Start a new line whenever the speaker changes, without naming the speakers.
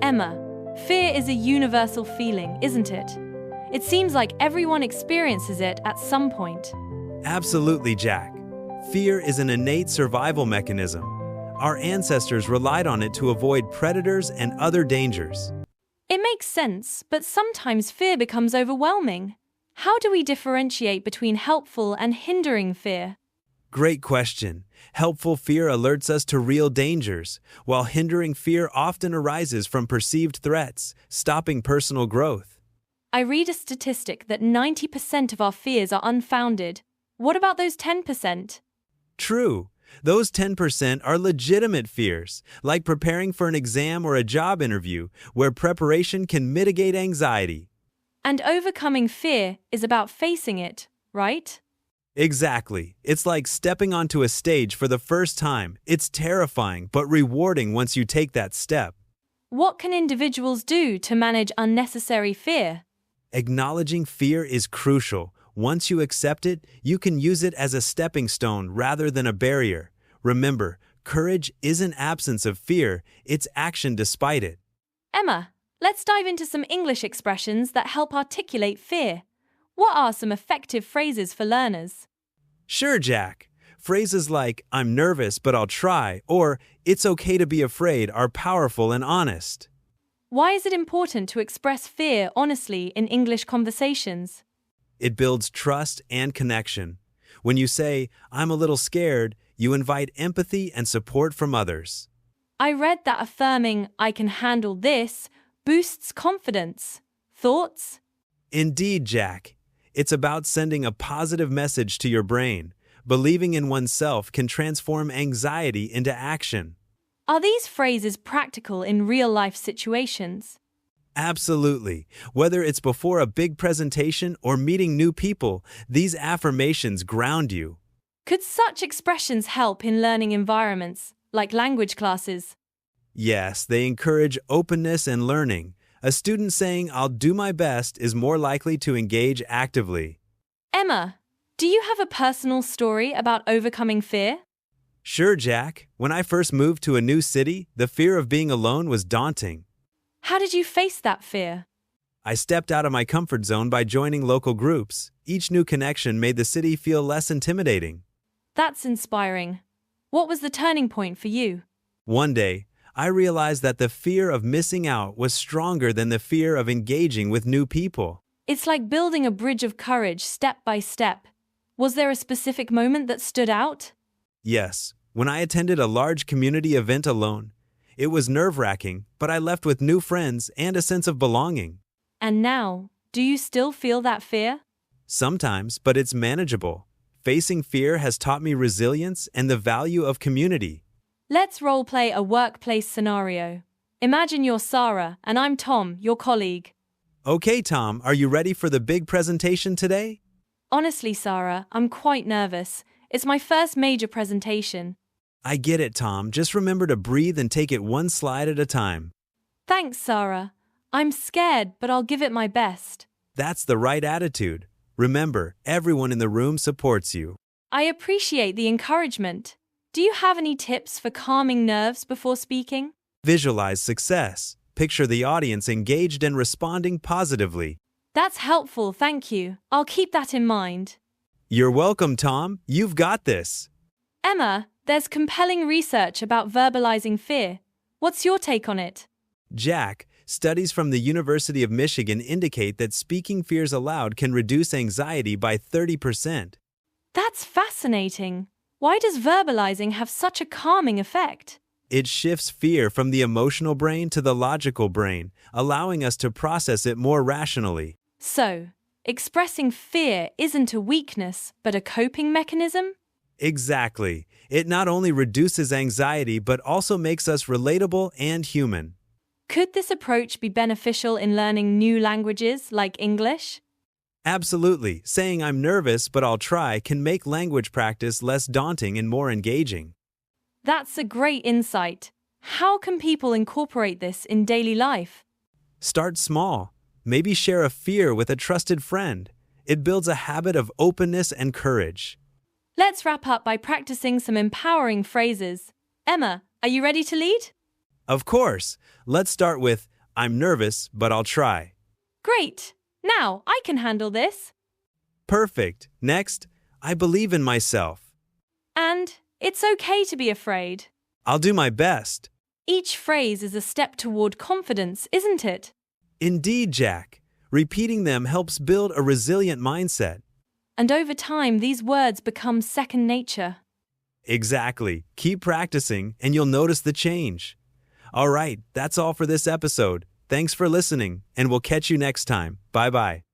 Emma, fear is a universal feeling, isn't it? It seems like everyone experiences it at some point.
Absolutely, Jack. Fear is an innate survival mechanism. Our ancestors relied on it to avoid predators and other dangers.
It makes sense, but sometimes fear becomes overwhelming. How do we differentiate between helpful and hindering fear?
Great question. Helpful fear alerts us to real dangers, while hindering fear often arises from perceived threats, stopping personal growth.
I read a statistic that 90% of our fears are unfounded. What about those 10%?
True. Those 10% are legitimate fears, like preparing for an exam or a job interview, where preparation can mitigate anxiety.
And overcoming fear is about facing it, right?
Exactly. It's like stepping onto a stage for the first time. It's terrifying, but rewarding once you take that step.
What can individuals do to manage unnecessary fear?
Acknowledging fear is crucial. Once you accept it, you can use it as a stepping stone rather than a barrier. Remember, courage isn't absence of fear, it's action despite it.
Emma, let's dive into some English expressions that help articulate fear. What are some effective phrases for learners?
Sure, Jack. Phrases like, I'm nervous but I'll try, or it's okay to be afraid are powerful and honest.
Why is it important to express fear honestly in English conversations?
It builds trust and connection. When you say, I'm a little scared, you invite empathy and support from others.
I read that affirming, I can handle this, boosts confidence. Thoughts?
Indeed, Jack. It's about sending a positive message to your brain. Believing in oneself can transform anxiety into action.
Are these phrases practical in real-life situations?
Absolutely. Whether it's before a big presentation or meeting new people, these affirmations ground you.
Could such expressions help in learning environments, like language classes?
Yes, they encourage openness and learning. A student saying, I'll do my best is more likely to engage actively.
Emma, do you have a personal story about overcoming fear?
Sure, Jack. When I first moved to a new city, the fear of being alone was daunting.
How did you face that fear?
I stepped out of my comfort zone by joining local groups. Each new connection made the city feel less intimidating.
That's inspiring. What was the turning point for you?
One day, I realized that the fear of missing out was stronger than the fear of engaging with new people.
It's like building a bridge of courage step by step. Was there a specific moment that stood out?
Yes, when I attended a large community event alone. It was nerve-wracking, but I left with new friends and a sense of belonging.
And now, do you still feel that fear?
Sometimes, but it's manageable. Facing fear has taught me resilience and the value of community.
Let's role-play a workplace scenario. Imagine you're Sarah and I'm Tom, your colleague.
Okay, Tom, are you ready for the big presentation today?
Honestly, Sarah, I'm quite nervous. It's my first major presentation.
I get it, Tom. Just remember to breathe and take it one slide at a time.
Thanks, Sarah. I'm scared, but I'll give it my best.
That's the right attitude. Remember, everyone in the room supports you.
I appreciate the encouragement. Do you have any tips for calming nerves before speaking?
Visualize success. Picture the audience engaged and responding positively.
That's helpful, thank you. I'll keep that in mind.
You're welcome, Tom. You've got this.
Emma, there's compelling research about verbalizing fear. What's your take on it?
Jack, studies from the University of Michigan indicate that speaking fears aloud can reduce anxiety by 30%.
That's fascinating. Why does verbalizing have such a calming effect?
It shifts fear from the emotional brain to the logical brain, allowing us to process it more rationally.
So, expressing fear isn't a weakness, but a coping mechanism?
Exactly. It not only reduces anxiety, but also makes us relatable and human.
Could this approach be beneficial in learning new languages like English?
Absolutely. Saying I'm nervous, but I'll try can make language practice less daunting and more engaging.
That's a great insight. How can people incorporate this in daily life?
Start small. Maybe share a fear with a trusted friend. It builds a habit of openness and courage.
Let's wrap up by practicing some empowering phrases. Emma, are you ready to lead?
Of course. Let's start with, I'm nervous, but I'll try.
Great! Now I can handle this.
Perfect. Next, I believe in myself.
And it's okay to be afraid.
I'll do my best.
Each phrase is a step toward confidence, isn't it?
Indeed, Jack. Repeating them helps build a resilient mindset.
And over time, these words become second nature.
Exactly. Keep practicing and you'll notice the change. All right, that's all for this episode. Thanks for listening, and we'll catch you next time. Bye-bye.